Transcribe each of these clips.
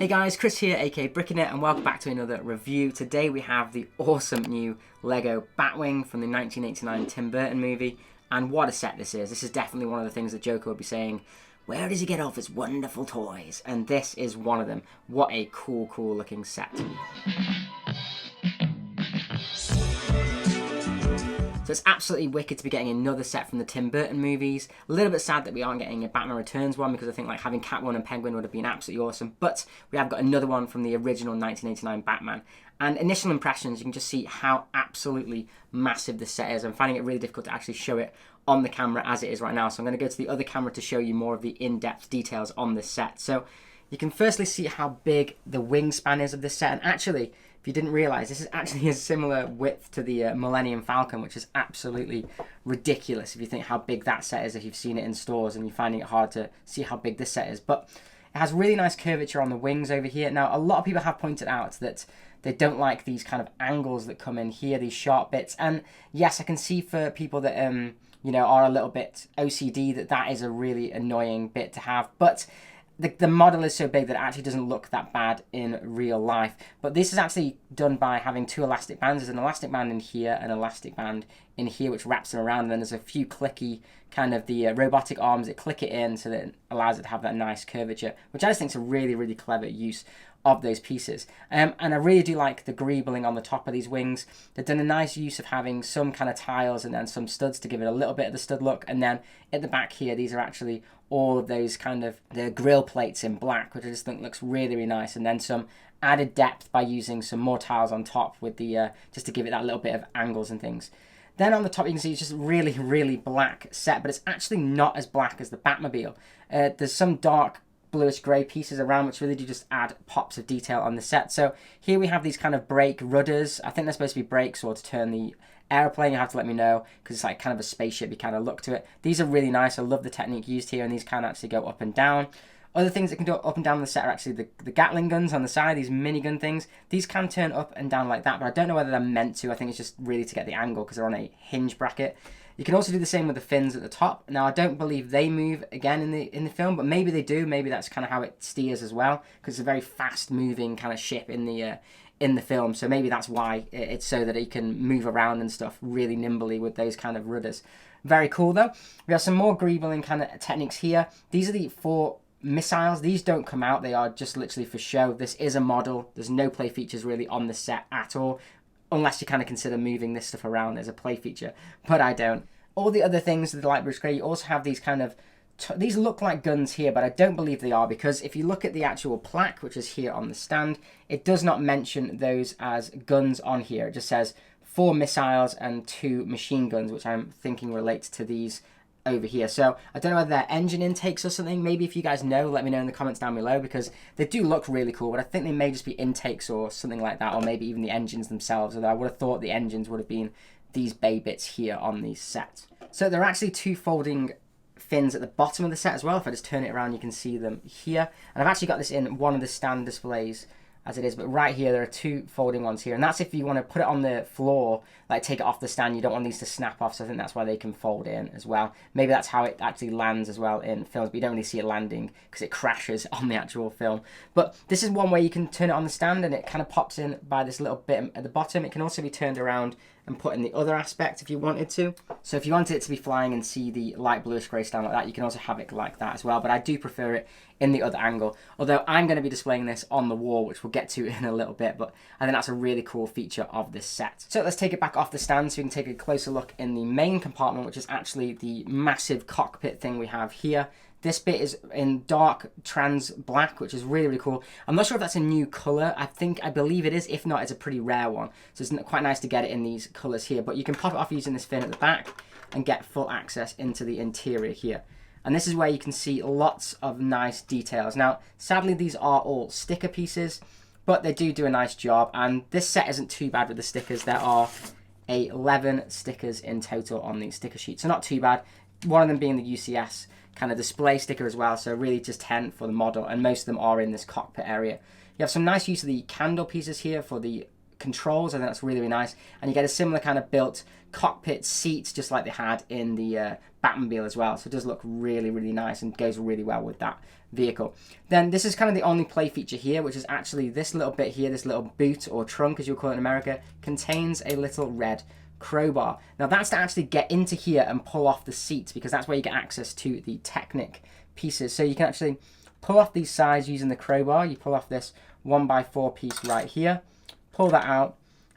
Hey guys, Chris here, aka Brickinet, and welcome back to another review. Today we have the awesome new LEGO Batwing from the 1989 Tim Burton movie, and what a set this is. This is definitely one of the things that Joker will be saying, where does he get all his wonderful toys? And this is one of them. What a cool looking set. So it's absolutely wicked to be getting another set from the Tim Burton movies. A little bit sad that we aren't getting a Batman Returns one, because I think like having Catwoman and Penguin would have been absolutely awesome. But we have got another one from the original 1989 Batman. And initial impressions, you can just see how absolutely massive this set is. I'm finding it really difficult to actually show it on the camera as it is right now. So I'm going to go to the other camera to show you more of the in-depth details on this set. So you can firstly see how big the wingspan is of this set. And actually, if you didn't realise, this is actually a similar width to the Millennium Falcon, which is absolutely ridiculous if you think how big that set is if you've seen it in stores and you're finding it hard to see how big this set is. But it has really nice curvature on the wings over here. Now, a lot of people have pointed out that they don't like these kind of angles that come in here, these sharp bits. And yes, I can see for people that you know, are a little bit OCD that is a really annoying bit to have. But the model is so big that it actually doesn't look that bad in real life. But this is actually done by having two elastic bands. There's an elastic band in here, an elastic band in here, which wraps them around. And then there's a few clicky kind of the robotic arms that click it in so that it allows it to have that nice curvature, which I just think is a really clever use of those pieces. And I really do like the greebling on the top of these wings. They've done a nice use of having some kind of tiles and then some studs to give it a little bit of the stud look. And then at the back here, these are actually all of those kind of the grill plates in black, which I just think looks really nice. And then some added depth by using some more tiles on top with the just to give it that little bit of angles and things. Then on the top, you can see it's just really black set, but it's actually not as black as the Batmobile. There's some dark bluish grey pieces around, which really do just add pops of detail on the set. So here we have these kind of brake rudders. I think they're supposed to be brakes or to turn the airplane. You have to let me know, because it's like kind of a spaceship-y kind of look to it. These are really nice. I love the technique used here, and these can actually go up and down. Other things that can go up and down the set are actually the Gatling guns on the side, these minigun things. These can turn up and down like that, but I don't know whether they're meant to. I think it's just really to get the angle because they're on a hinge bracket. You can also do the same with the fins at the top. Now, I don't believe they move again in the film, but maybe they do. Maybe that's kind of how it steers as well, because it's a very fast-moving kind of ship in the film. So maybe that's why it's so that it can move around and stuff really nimbly with those kind of rudders. Very cool, though. We have some more greebling kind of techniques here. These are the 4 missiles. These don't come out. They are just literally for show. This is a model. There's no play features really on the set at all, unless you kind of consider moving this stuff around as a play feature, but I don't. All the other things with the light bluish grey, you also have these kind of, these look like guns here, but I don't believe they are, because if you look at the actual plaque, which is here on the stand, it does not mention those as guns on here. It just says 4 missiles and 2 machine guns, which I'm thinking relates to these over here. So I don't know whether they're engine intakes or something. Maybe if you guys know, let me know in the comments down below, because they do look really cool, but I think they may just be intakes or something like that, or maybe even the engines themselves, although I would have thought the engines would have been these bay bits here on these sets. So there are actually 2 folding fins at the bottom of the set as well. If I just turn it around, you can see them here. And I've actually got this in one of the stand displays as it is, but right here there are 2 folding ones here, and that's if you want to put it on the floor, like take it off the stand. You don't want these to snap off, so I think that's why they can fold in as well. Maybe that's how it actually lands as well in films, but you don't really see it landing because it crashes on the actual film. But this is one way you can turn it on the stand, and it kind of pops in by this little bit at the bottom. It can also be turned around and put in the other aspect if you wanted to. So if you wanted it to be flying and see the light bluish grey stand like that, you can also have it like that as well, but I do prefer it in the other angle, although I'm going to be displaying this on the wall, which we'll get to in a little bit, but I think that's a really cool feature of this set. So let's take it back off the stand so we can take a closer look in the main compartment, which is actually the massive cockpit thing we have here. This bit is in dark trans black, which is really cool. I'm not sure if that's a new colour. I believe it is. If not, it's a pretty rare one. So it's quite nice to get it in these colours here. But you can pop it off using this fin at the back and get full access into the interior here. And this is where you can see lots of nice details. Now, sadly, these are all sticker pieces, but they do a nice job. And this set isn't too bad with the stickers. There are 11 stickers in total on these sticker sheets. So not too bad. One of them being the UCS kind of display sticker as well, so really just 10 for the model, and most of them are in this cockpit area. You have some nice use of the candle pieces here for the controls. I think that's really, really nice. And you get a similar kind of built cockpit seats, just like they had in the Batmobile as well. So it does look really, really nice and goes really well with that vehicle. Then this is kind of the only play feature here, which is actually this little bit here, this little boot or trunk, as you'll call it in America, contains a little red crowbar. Now that's to actually get into here and pull off the seats, because that's where you get access to the Technic pieces. So you can actually pull off these sides using the crowbar. You pull off this 1x4 piece right here, pull that out,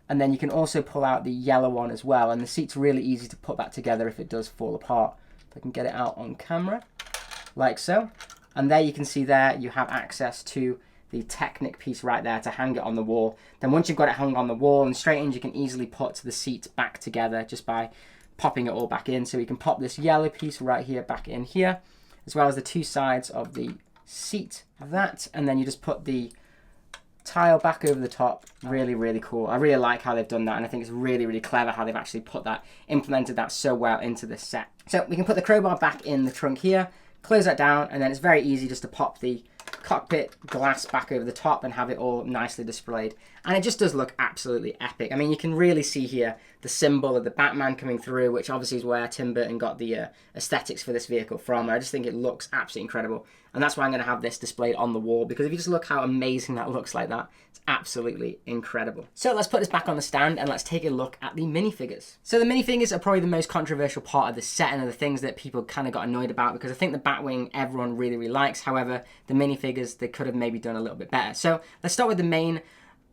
and then you can also pull out the yellow one as well. And the seat's really easy to put that together if it does fall apart. If I can get it out on camera, like so. And there you can see there you have access to the Technic piece right there to hang it on the wall. Then once you've got it hung on the wall and straightened, you can easily put the seat back together just by popping it all back in. So we can pop this yellow piece right here back in here, as well as the two sides of the seat, that, and then you just put the tile back over the top. Really, really cool. I really like how they've done that, and I think it's really, really clever how they've actually implemented that so well into this set. So we can put the crowbar back in the trunk here, close that down, and then it's very easy just to pop the cockpit glass back over the top and have it all nicely displayed. And it just does look absolutely epic. I mean, you can really see here the symbol of the Batman coming through, which obviously is where Tim Burton got the aesthetics for this vehicle from. I just think it looks absolutely incredible. And that's why I'm going to have this displayed on the wall, because if you just look how amazing that looks like that, it's absolutely incredible. So let's put this back on the stand and let's take a look at the minifigures. So the minifigures are probably the most controversial part of the set and are the things that people kind of got annoyed about, because I think the Batwing everyone really, really likes. However, the minifigures, they could have maybe done a little bit better. So let's start with the main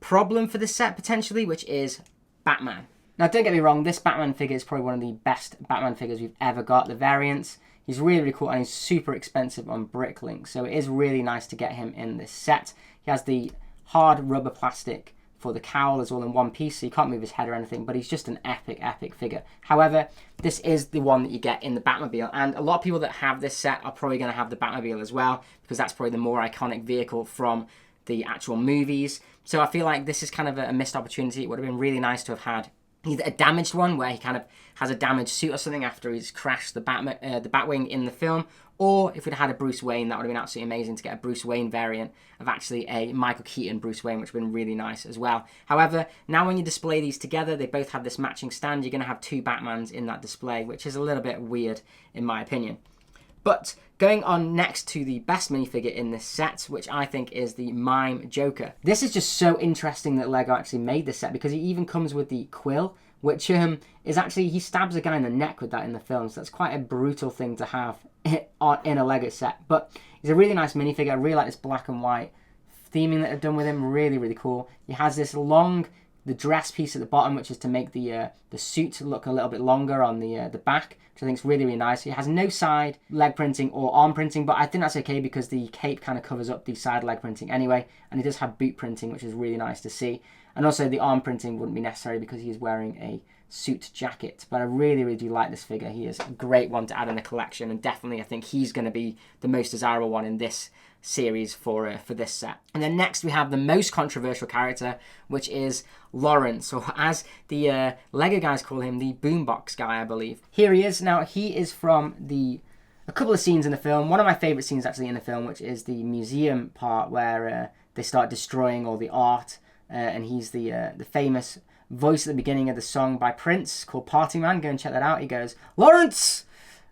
problem for this set potentially, which is Batman. Now don't get me wrong, this Batman figure is probably one of the best Batman figures we've ever got. The variants, he's really, really cool, and he's super expensive on Bricklink, so it is really nice to get him in this set. He has the hard rubber plastic for the cowl as all in one piece, so you can't move his head or anything, but he's just an epic, epic figure. However, this is the one that you get in the Batmobile, and a lot of people that have this set are probably going to have the Batmobile as well, because that's probably the more iconic vehicle from the actual movies. So I feel like this is kind of a missed opportunity. It would have been really nice to have had either a damaged one where he kind of has a damaged suit or something after he's crashed the Batwing in the film, or if we'd had a Bruce Wayne, that would have been absolutely amazing to get a Bruce Wayne variant of actually a Michael Keaton Bruce Wayne, which would have been really nice as well. However, now when you display these together, they both have this matching stand. You're going to have two Batmans in that display, which is a little bit weird in my opinion. But going on next to the best minifigure in this set, which I think is the Mime Joker. This is just so interesting that LEGO actually made this set, because he even comes with the quill, which is actually, he stabs a guy in the neck with that in the film, so that's quite a brutal thing to have in a LEGO set. But he's a really nice minifigure. I really like this black and white theming that they've done with him, really, really cool. He has this the dress piece at the bottom, which is to make the suit look a little bit longer on the back, which I think is really, really nice. He has no side leg printing or arm printing, but I think that's okay because the cape kind of covers up the side leg printing anyway, and he does have boot printing, which is really nice to see. And also the arm printing wouldn't be necessary because he is wearing a suit jacket. But I really, really do like this figure. He is a great one to add in the collection, and definitely I think he's going to be the most desirable one in this series for this set. And then next we have the most controversial character, which is Lawrence, or as the LEGO guys call him, the boombox guy, I believe. Here he is. Now he is from a couple of scenes in the film. One of my favourite scenes actually in the film, which is the museum part where they start destroying all the art, and he's the famous voice at the beginning of the song by Prince called Party Man. Go and check that out. He goes, Lawrence!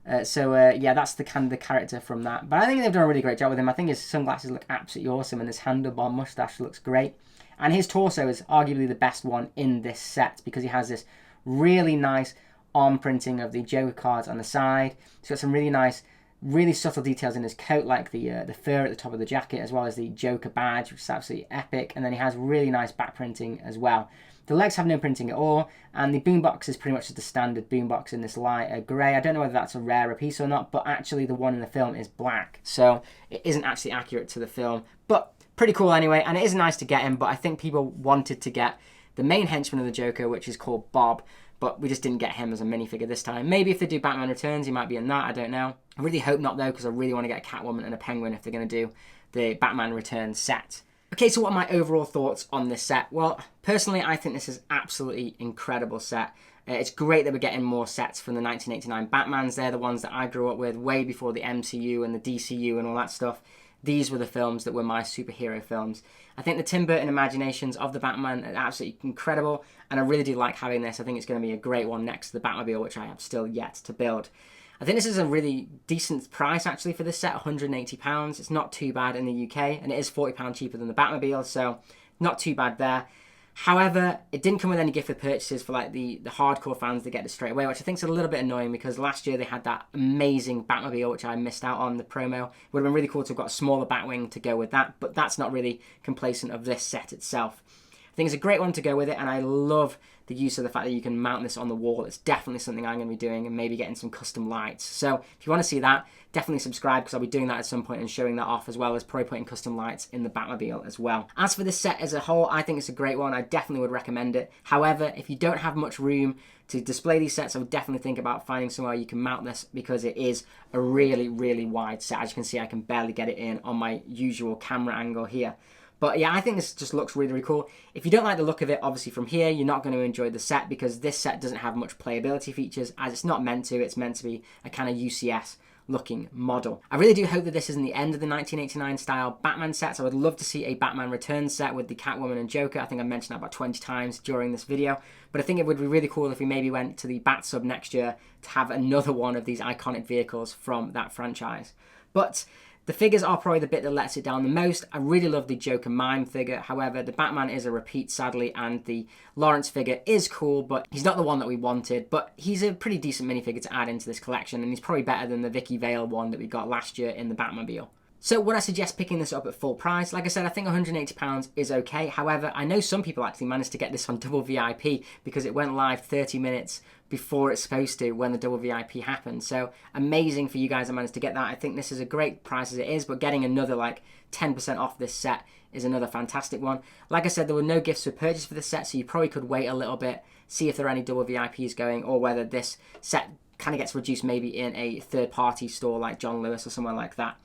Yeah, that's the kind of the character from that. But I think they've done a really great job with him. I think his sunglasses look absolutely awesome, and his handlebar mustache looks great. And his torso is arguably the best one in this set, because he has this really nice arm printing of the Joker cards on the side. He's got some really nice, really subtle details in his coat, like the fur at the top of the jacket, as well as the Joker badge, which is absolutely epic. And then he has really nice back printing as well. The legs have no printing at all, and the boombox is pretty much just the standard boombox in this light grey. I don't know whether that's a rarer piece or not, but actually the one in the film is black, so it isn't actually accurate to the film. But pretty cool anyway, and it is nice to get him, but I think people wanted to get the main henchman of the Joker, which is called Bob, but we just didn't get him as a minifigure this time. Maybe if they do Batman Returns, he might be in that, I don't know. I really hope not, though, because I really want to get a Catwoman and a Penguin if they're going to do the Batman Returns set. Okay, so what are my overall thoughts on this set? Well, personally, I think this is absolutely incredible set. It's great that we're getting more sets from the 1989 Batmans. They're the ones that I grew up with way before the MCU and the DCU and all that stuff. these were the films that were my superhero films. I think the Tim Burton imaginations of the Batman are absolutely incredible, and I really do like having this. I think it's going to be a great one next to the Batmobile, which I have still yet to build. I think this is a really decent price actually for this set, £180. It's not too bad in the UK, and it is £40 cheaper than the Batmobile, so not too bad there. However, it didn't come with any gift with purchases for like the hardcore fans that get this straight away, which I think is a little bit annoying because last year they had that amazing Batmobile, which I missed out on the promo. It would have been really cool to have got a smaller Batwing to go with that, but that's not really complacent of this set itself. I think it's a great one to go with it, and I love the use of the fact that you can mount this on the wall. It's definitely something I'm going to be doing, and maybe getting some custom lights. So if you want to see that, definitely subscribe, because I'll be doing that at some point and showing that off, as well as probably putting custom lights in the Batmobile as well. As for this set as a whole, I think it's a great one. I definitely would recommend it. However, if you don't have much room to display these sets, I would definitely think about finding somewhere you can mount this, because it is a really, really wide set. As you can see, I can barely get it in on my usual camera angle here. But yeah, I think this just looks really, really cool. If you don't like the look of it, obviously from here, you're not going to enjoy the set, because this set doesn't have much playability features, as it's not meant to. It's meant to be a kind of UCS looking model. I really do hope that this isn't the end of the 1989 style Batman sets. I would love to see a Batman Returns set with the Catwoman and Joker. I think I mentioned that about 20 times during this video. But I think it would be really cool if we maybe went to the Bat-Sub next year to have another one of these iconic vehicles from that franchise. But the figures are probably the bit that lets it down the most. I really love the Joker Mime figure. However, the Batman is a repeat, sadly, and the Lawrence figure is cool, but he's not the one that we wanted. But he's a pretty decent minifigure to add into this collection, and he's probably better than the Vicky Vale one that we got last year in the Batmobile. So would I suggest picking this up at full price? Like I said, I think £180 is okay. However, I know some people actually managed to get this on double VIP because it went live 30 minutes before it's supposed to when the double VIP happened. So amazing for you guys that managed to get that. I think this is a great price as it is, but getting another like 10% off this set is another fantastic one. Like I said, there were no gifts for purchase for this set, so you probably could wait a little bit, see if there are any double VIPs going, or whether this set kind of gets reduced maybe in a third-party store like John Lewis or somewhere like that.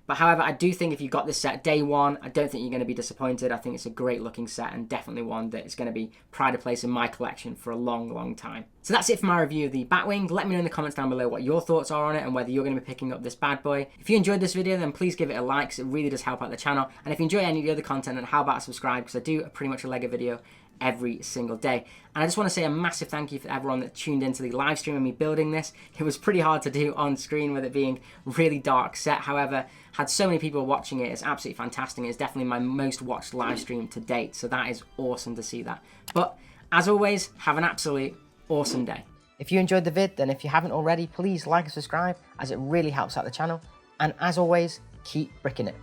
But however, I do think if you got this set day one, I don't think you're going to be disappointed. I think it's a great looking set, and definitely one that is going to be pride of place in my collection for a long, long time. So that's it for my review of the Batwing. Let me know in the comments down below what your thoughts are on it and whether you're going to be picking up this bad boy. If you enjoyed this video, then please give it a like, because it really does help out the channel. And if you enjoy any of the other content, then how about subscribe, because I do pretty much a LEGO video every single day. And I just want to say a massive thank you for everyone that tuned into the live stream of me building this. It was pretty hard to do on screen with it being really dark set. However, had so many people watching it. It's absolutely fantastic. It's definitely my most watched live stream to date, so that is awesome to see that. But as always, have an absolute awesome day. If you enjoyed the vid, then if you haven't already, please like and subscribe, as it really helps out the channel. And as always, keep bricking it.